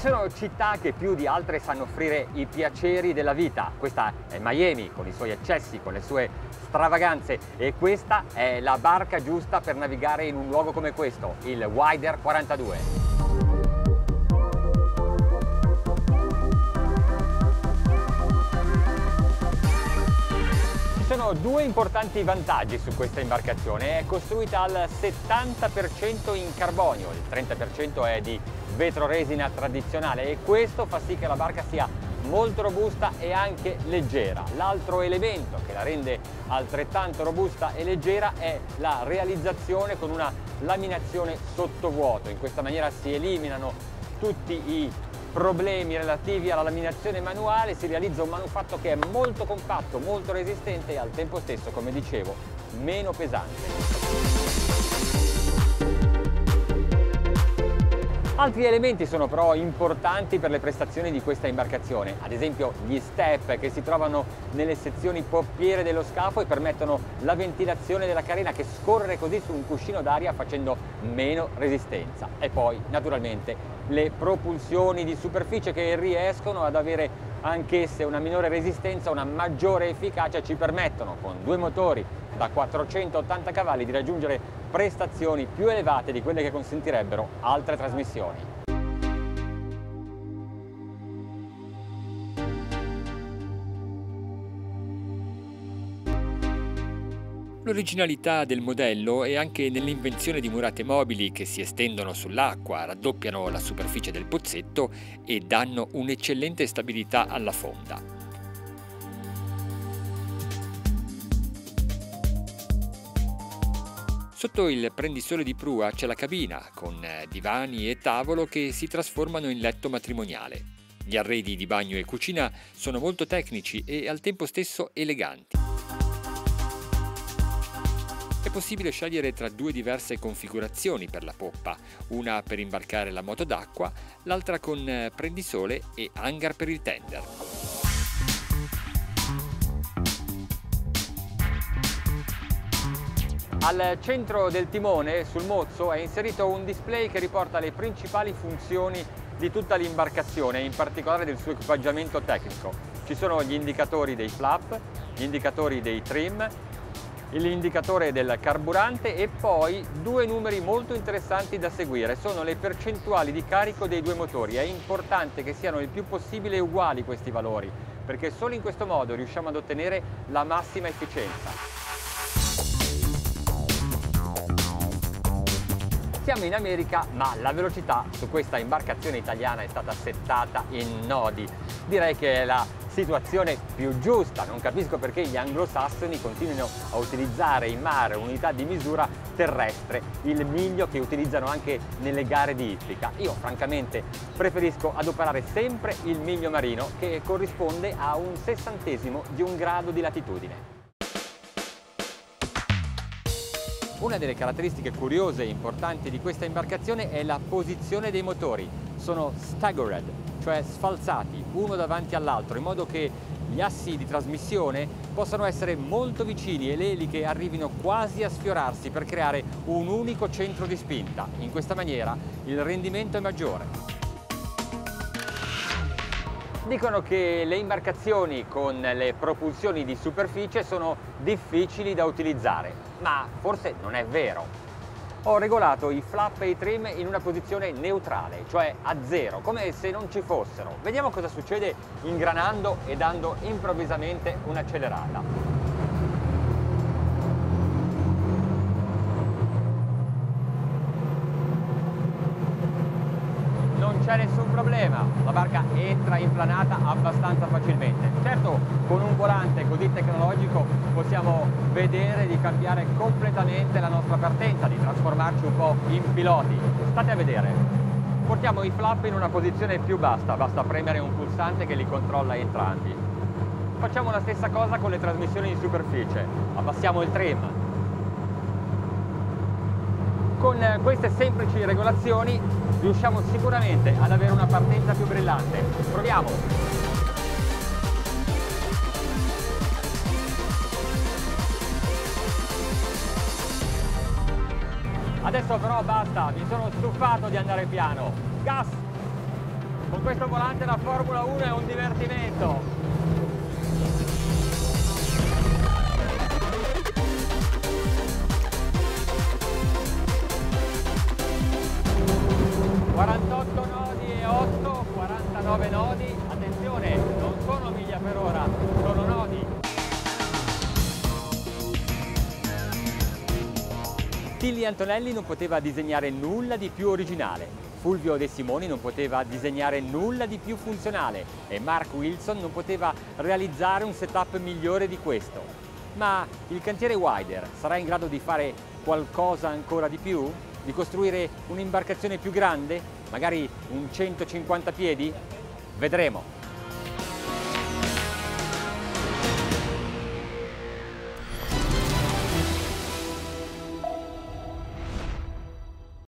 sono città che più di altre sanno offrire i piaceri della vita. Questa è Miami con i suoi eccessi, con le sue stravaganze, e questa è la barca giusta per navigare in un luogo come questo, il Wider 42. Ci sono due importanti vantaggi su questa imbarcazione. È costruita al 70% in carbonio, il 30% è di vetro resina tradizionale, e questo fa sì che la barca sia molto robusta e anche leggera. L'altro elemento che la rende altrettanto robusta e leggera è la realizzazione con una laminazione sottovuoto. In questa maniera si eliminano tutti i problemi relativi alla laminazione manuale, si realizza un manufatto che è molto compatto, molto resistente e al tempo stesso, come dicevo, meno pesante. Altri elementi sono però importanti per le prestazioni di questa imbarcazione, ad esempio gli step che si trovano nelle sezioni poppiere dello scafo e permettono la ventilazione della carena che scorre così su un cuscino d'aria facendo meno resistenza. E poi naturalmente le propulsioni di superficie che riescono ad avere anch'esse una minore resistenza, una maggiore efficacia, ci permettono con due motori da 480 cavalli di raggiungere prestazioni più elevate di quelle che consentirebbero altre trasmissioni. L'originalità del modello è anche nell'invenzione di murate mobili che si estendono sull'acqua, raddoppiano la superficie del pozzetto e danno un'eccellente stabilità alla fonda. Sotto il prendisole di prua c'è la cabina, con divani e tavolo che si trasformano in letto matrimoniale. Gli arredi di bagno e cucina sono molto tecnici e al tempo stesso eleganti. È possibile scegliere tra due diverse configurazioni per la poppa, una per imbarcare la moto d'acqua, l'altra con prendisole e hangar per il tender. Al centro del timone, sul mozzo, è inserito un display che riporta le principali funzioni di tutta l'imbarcazione, in particolare del suo equipaggiamento tecnico. Ci sono gli indicatori dei flap, gli indicatori dei trim, l'indicatore del carburante e poi due numeri molto interessanti da seguire. Sono le percentuali di carico dei due motori. È importante che siano il più possibile uguali questi valori, perché solo in questo modo riusciamo ad ottenere la massima efficienza. Siamo in America, ma la velocità su questa imbarcazione italiana è stata settata in nodi. Direi che è la situazione più giusta. Non capisco perché gli anglosassoni continuino a utilizzare in mare un'unità di misura terrestre, il miglio che utilizzano anche nelle gare di ippica. Io francamente preferisco adoperare sempre il miglio marino, che corrisponde a un sessantesimo di un grado di latitudine. Una delle caratteristiche curiose e importanti di questa imbarcazione è la posizione dei motori. Sono staggered, cioè sfalsati uno davanti all'altro, in modo che gli assi di trasmissione possano essere molto vicini e le eliche arrivino quasi a sfiorarsi per creare un unico centro di spinta. In questa maniera il rendimento è maggiore. Dicono che le imbarcazioni con le propulsioni di superficie sono difficili da utilizzare, ma forse non è vero. Ho regolato i flap e i trim in una posizione neutrale, cioè a zero, come se non ci fossero. Vediamo cosa succede ingranando e dando improvvisamente un'accelerata. Non c'è nessun problema, la barca entra in planata abbastanza facilmente. Certo, con un volante così tecnologico possiamo vedere di cambiare completamente la nostra partenza, di trasformarci un po' in piloti. State a vedere. Portiamo i flap in una posizione più bassa, basta premere un pulsante che li controlla entrambi. Facciamo la stessa cosa con le trasmissioni in superficie. Abbassiamo il trim. Con queste semplici regolazioni riusciamo sicuramente ad avere una partenza più brillante. Proviamo! Adesso però basta, mi sono stufato di andare piano. Gas! Con questo volante la Formula 1 è un divertimento. Nodi e 8, 49 nodi, attenzione, non sono miglia per ora, sono nodi. Tilly Antonelli non poteva disegnare nulla di più originale, Fulvio De Simoni non poteva disegnare nulla di più funzionale e Mark Wilson non poteva realizzare un setup migliore di questo. Ma il cantiere Wider sarà in grado di fare qualcosa ancora di più? Di costruire un'imbarcazione più grande? Magari un 150 piedi? Vedremo.